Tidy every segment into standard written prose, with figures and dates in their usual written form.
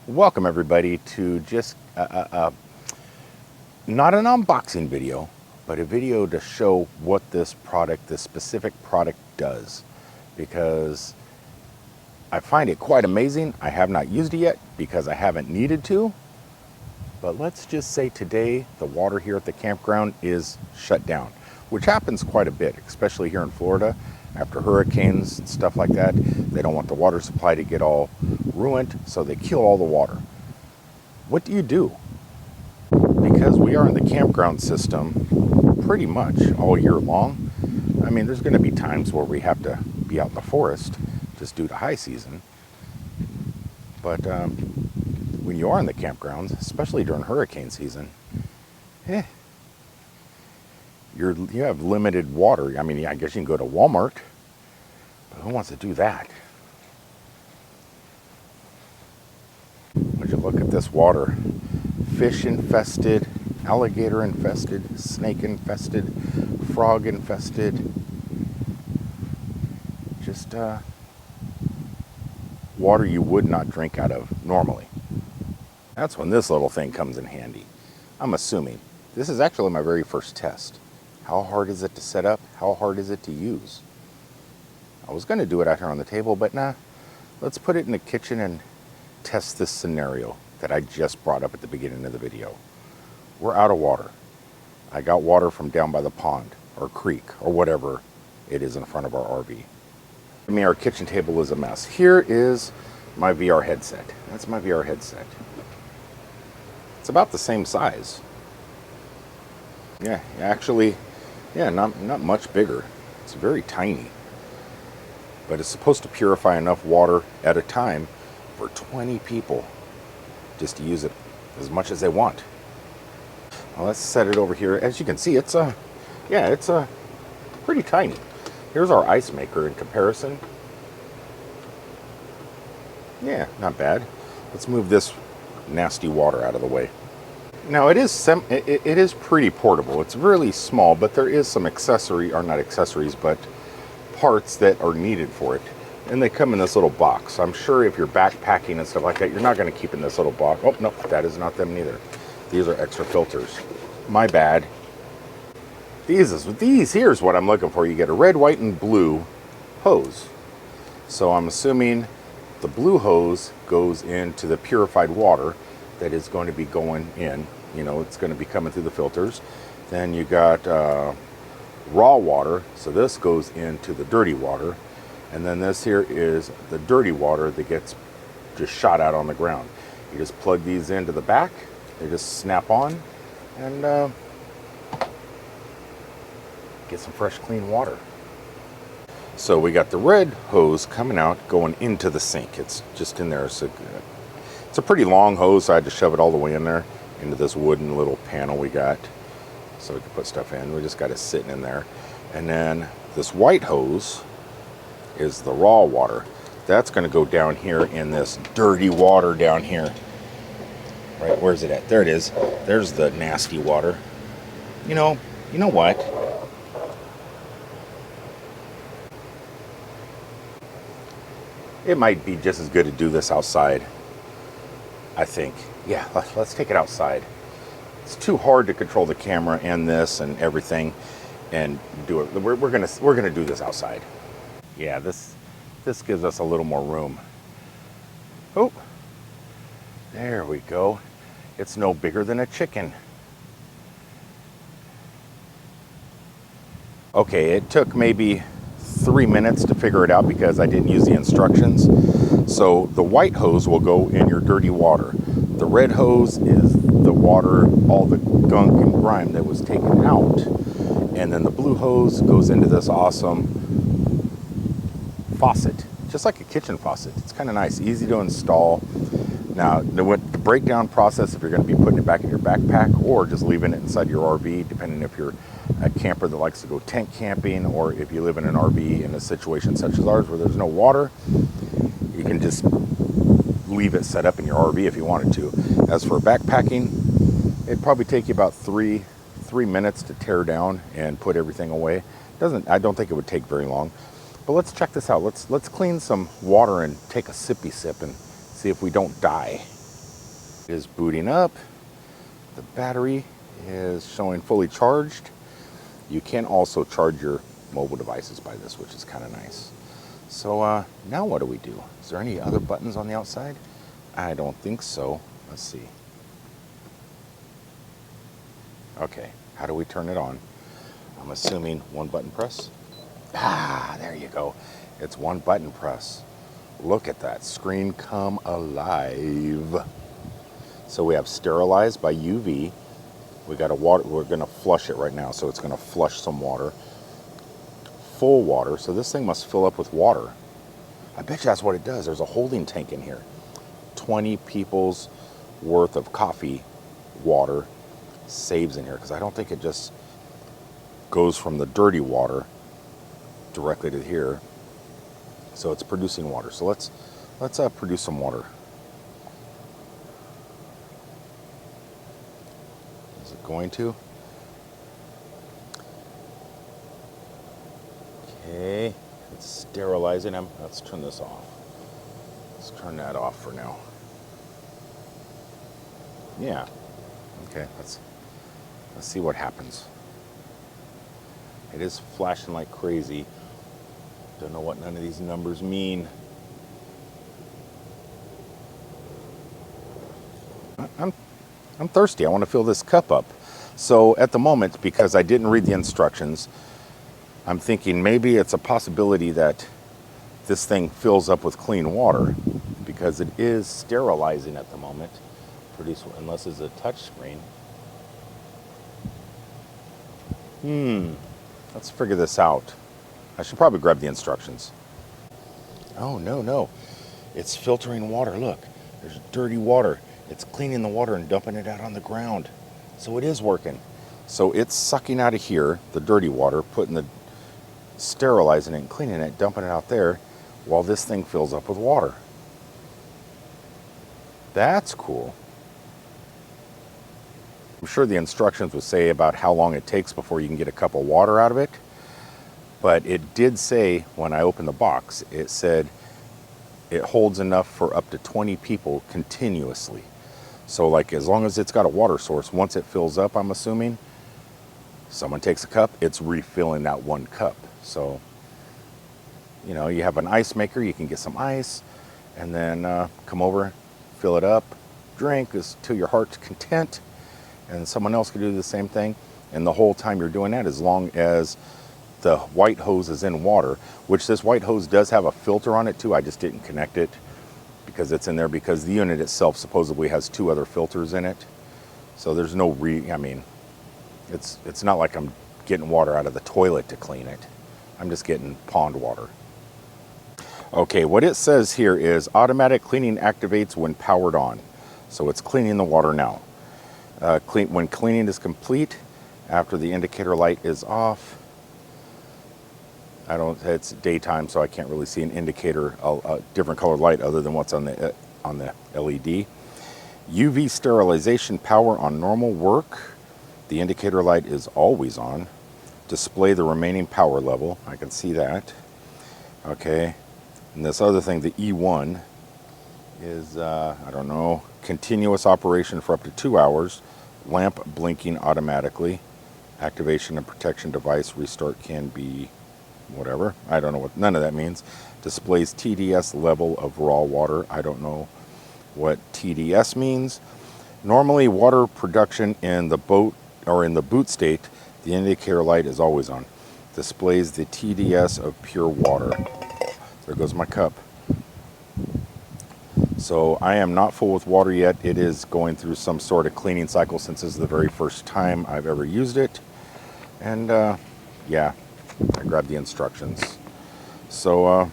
Welcome everybody to just not an unboxing video, but a video to show what this specific product does, because I find it quite amazing. I have not used it yet because I haven't needed to, but let's just say today the water here at the campground is shut down, which happens quite a bit, especially here in Florida. After hurricanes and stuff like that, they don't want the water supply to get all ruined, so they kill all the water. What do you do? Because we are in the campground system pretty much all year long. I mean, there's going to be times where we have to be out in the forest just due to high season. But when you are in the campgrounds, especially during hurricane season, you have limited water. I mean, I guess you can go to Walmart, but who wants to do that? Would you look at this water? Fish infested, alligator infested, snake infested, frog infested. Just water you would not drink out of normally. That's when this little thing comes in handy. I'm assuming. This is actually my very first test. How hard is it to set up? How hard is it to use? I was going to do it out here on the table, but nah. Let's put it in the kitchen and test this scenario that I just brought up at the beginning of the video. We're out of water. I got water from down by the pond or creek or whatever it is in front of our RV. I mean, our kitchen table is a mess. Here is my VR headset. That's my VR headset. It's about the same size. Yeah, actually, yeah, not much bigger. It's very tiny. But it's supposed to purify enough water at a time for 20 people just to use it as much as they want. Well, let's set it over here. As you can see, it's pretty tiny. Here's our ice maker in comparison. Yeah, not bad. Let's move this nasty water out of the way. Now it is pretty portable. It's really small, but there is some parts that are needed for it. And they come in this little box. I'm sure if you're backpacking and stuff like that, you're not going to keep in this little box. Oh, no, that is not them neither. These are extra filters. My bad. Here's what I'm looking for. You get a red, white, and blue hose. So I'm assuming the blue hose goes into the purified water that is going to be going in. You know, it's going to be coming through the filters. Then you got raw water. So this goes into the dirty water. And then this here is the dirty water that gets just shot out on the ground. You just plug these into the back. They just snap on and get some fresh, clean water. So we got the red hose coming out, going into the sink. It's just in there. So it's a pretty long hose, so I had to shove it all the way in there into this wooden little panel we got so we can put stuff in. We just got it sitting in there. And then this white hose is the raw water. That's going to go down here in this dirty water down here. Right, where's it at? There it is. There's the nasty water. You know what? It might be just as good to do this outside, I think. Yeah, let's take it outside. It's too hard to control the camera and this and everything and do it. We're gonna do this outside. Yeah, this gives us a little more room. Oh, there we go. It's no bigger than a chicken. Okay, it took maybe 3 minutes to figure it out because I didn't use the instructions. So the white hose will go in your dirty water. The red hose is the water, all the gunk and grime that was taken out. And then the blue hose goes into this awesome faucet, just like a kitchen faucet. It's kind of nice, easy to install. Now, the breakdown process, if you're going to be putting it back in your backpack or just leaving it inside your RV, depending if you're a camper that likes to go tent camping or if you live in an RV in a situation such as ours where there's no water, you can just leave it set up in your RV if you wanted to. As for backpacking, it'd probably take you about three minutes to tear down and put everything away. I don't think it would take very long. But let's check this out. Let's clean some water and take a sippy sip and see if we don't die. It is booting up. The battery is showing fully charged. You can also charge your mobile devices by this, which is kind of nice. So now what do we do? Is there any other buttons on the outside? I don't think so. Let's see. Okay, how do we turn it on? I'm assuming one button press. Ah, there you go. It's one button press. Look at that screen come alive. So we have sterilized by UV. We got a water, we're gonna flush it right now, so it's gonna flush some water. Full water, so this thing must fill up with water. I bet you that's what it does. There's a holding tank in here. 20 people's worth of coffee water saves in here, because I don't think it just goes from the dirty water directly to here. So it's producing water. So let's produce some water. Is it going to? Okay, it's sterilizing them. Let's turn this off. Let's turn that off for now. Yeah. Okay, let's see what happens. It is flashing like crazy. Don't know what none of these numbers mean. I'm thirsty. I want to fill this cup up. So at the moment, because I didn't read the instructions, I'm thinking maybe it's a possibility that this thing fills up with clean water, because it is sterilizing at the moment. Unless it's a touch screen. Let's figure this out. I should probably grab the instructions. Oh, no. It's filtering water. Look, there's dirty water. It's cleaning the water and dumping it out on the ground. So it is working. So it's sucking out of here the dirty water, sterilizing it and cleaning it, dumping it out there, while this thing fills up with water. That's cool. I'm sure the instructions would say about how long it takes before you can get a cup of water out of it. But it did say, when I opened the box, it said it holds enough for up to 20 people continuously. So like, as long as it's got a water source, once it fills up, I'm assuming, someone takes a cup, it's refilling that one cup. So, you know, you have an ice maker, you can get some ice, and then come over, fill it up, drink to your heart's content, and someone else can do the same thing. And the whole time you're doing that, as long as the white hose is in water, which this white hose does have a filter on it too. I just didn't connect it because it's in there, because the unit itself supposedly has 2 other filters in it. So there's no I mean, it's not like I'm getting water out of the toilet to clean it. I'm just getting pond water. Okay, what it says here is automatic cleaning activates when powered on. So it's cleaning the water now. When cleaning is complete, after the indicator light is off, it's daytime, so I can't really see an indicator, a different colored light other than what's on the LED. UV sterilization power on normal work. The indicator light is always on. Display the remaining power level. I can see that. Okay. And this other thing, the E1, is, I don't know, continuous operation for up to 2 hours. Lamp blinking automatically. Activation and protection device restart can be whatever. I don't know what none of that means. Displays TDS level of raw water. I don't know what TDS means. Normally water production in the boat or in the boot state, the indicator light is always on. Displays the TDS of pure water. There goes my cup. So I am not full with water yet. It is going through some sort of cleaning cycle since this is the very first time I've ever used it. And yeah, I grabbed the instructions. So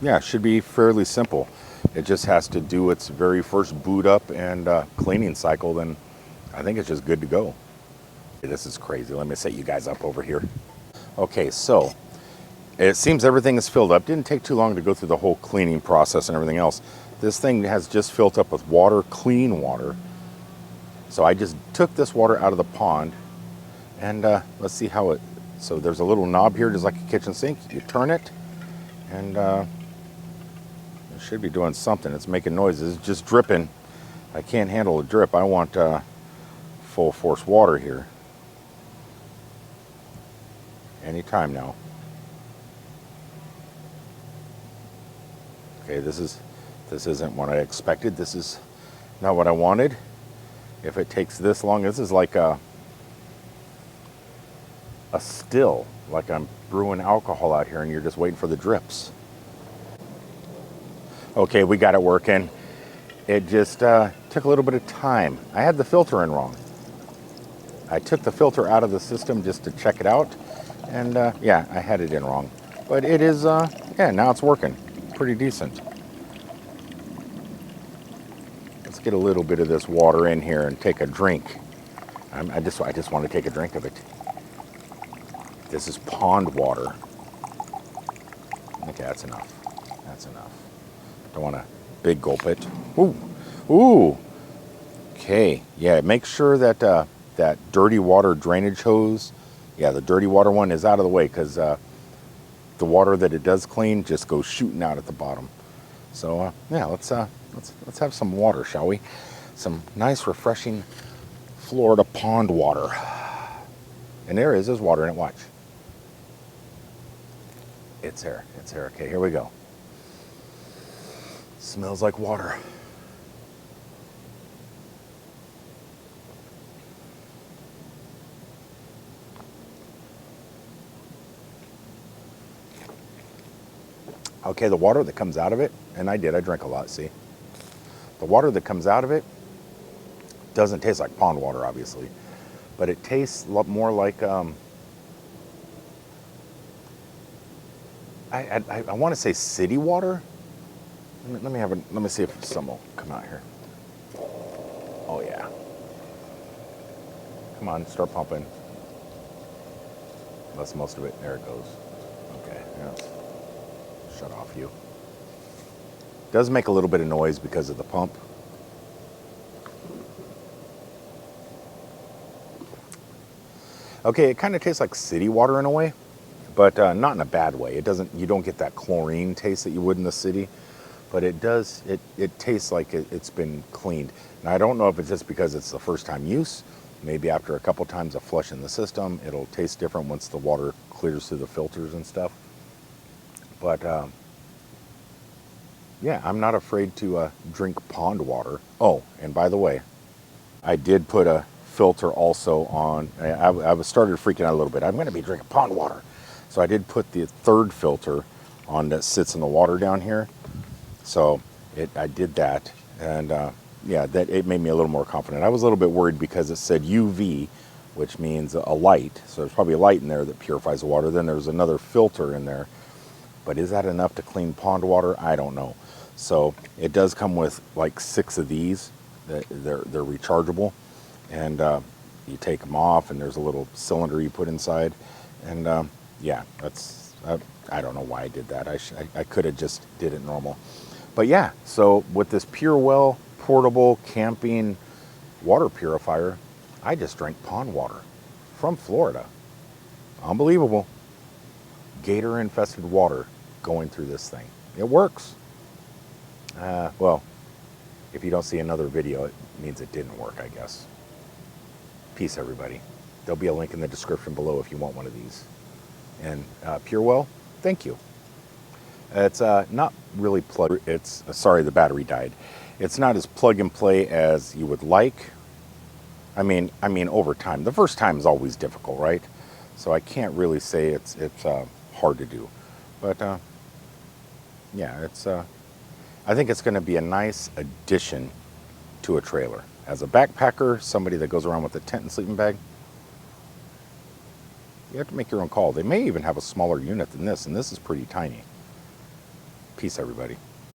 yeah, it should be fairly simple. It just has to do its very first boot up and cleaning cycle, then I think it's just good to go. This is crazy. Let me set you guys up over here. Okay, so it seems everything is filled up. Didn't take too long to go through the whole cleaning process and everything else. This thing has just filled up with water, clean water. So I just took this water out of the pond, and let's see how it, so there's a little knob here, just like a kitchen sink. You turn it, and It should be doing something. It's making noises. It's just dripping. I can't handle a drip. I want full force water here. Anytime now. Okay, this isn't what I expected. This is not what I wanted. If it takes this long, this is like a still, like I'm brewing alcohol out here and you're just waiting for the drips. Okay, we got it working. It just took a little bit of time. I had the filter in wrong. I took the filter out of the system just to check it out, and yeah, I had it in wrong. But it is, yeah, now it's working pretty decent. Let's get a little bit of this water in here and take a drink. I just want to take a drink of it. This is pond water. Okay, that's enough. That's enough. Don't want to big gulp it. Ooh, ooh. Okay, yeah. Make sure that that dirty water drainage hose, yeah, the dirty water one is out of the way, because the water that it does clean just goes shooting out at the bottom. So yeah, let's have some water, shall we? Some nice, refreshing Florida pond water. And there's water in it. Watch. It's there. It's there. Okay, here we go. Smells like water. Okay, the water that comes out of it, and I drank a lot, see? The water that comes out of it doesn't taste like pond water, obviously, but it tastes a lot more like, I want to say city water. Let me see if some will come out here. Oh yeah. Come on, start pumping. That's most of it. There it goes. Okay, yeah. Shut off you. Does make a little bit of noise because of the pump. Okay, it kind of tastes like city water in a way, but not in a bad way. It doesn't. You don't get that chlorine taste that you would in the city, but it does. It tastes like it's been cleaned. Now I don't know if it's just because it's the first time use. Maybe after a couple times of flushing the system, it'll taste different once the water clears through the filters and stuff. But yeah, I'm not afraid to drink pond water. Oh, and by the way, I did put a filter also on. I started freaking out a little bit. I'm going to be drinking pond water. So I did put the third filter on that sits in the water down here. So I did that. And yeah, that it made me a little more confident. I was a little bit worried because it said UV, which means a light. So there's probably a light in there that purifies the water. Then there's another filter in there. But is that enough to clean pond water? I don't know. So it does come with like 6 of these. They're rechargeable, and you take them off, and there's a little cylinder you put inside. And yeah, that's I don't know why I did that. I could have just did it normal. But yeah, so with this Purewell portable camping water purifier, I just drank pond water from Florida. Unbelievable. Gator infested water going through this thing. It works. Well, if you don't see another video, it means it didn't work, I guess. Peace, everybody. There'll be a link in the description below if you want one of these. And Purewell, thank you. It's not really plug. It's sorry, the battery died. It's not as plug and play as you would like. I mean, over time. The first time is always difficult, right? So I can't really say it's hard to do, but yeah, it's. I think it's going to be a nice addition to a trailer. As a backpacker, somebody that goes around with a tent and sleeping bag, you have to make your own call. They may even have a smaller unit than this, and this is pretty tiny. Peace, everybody.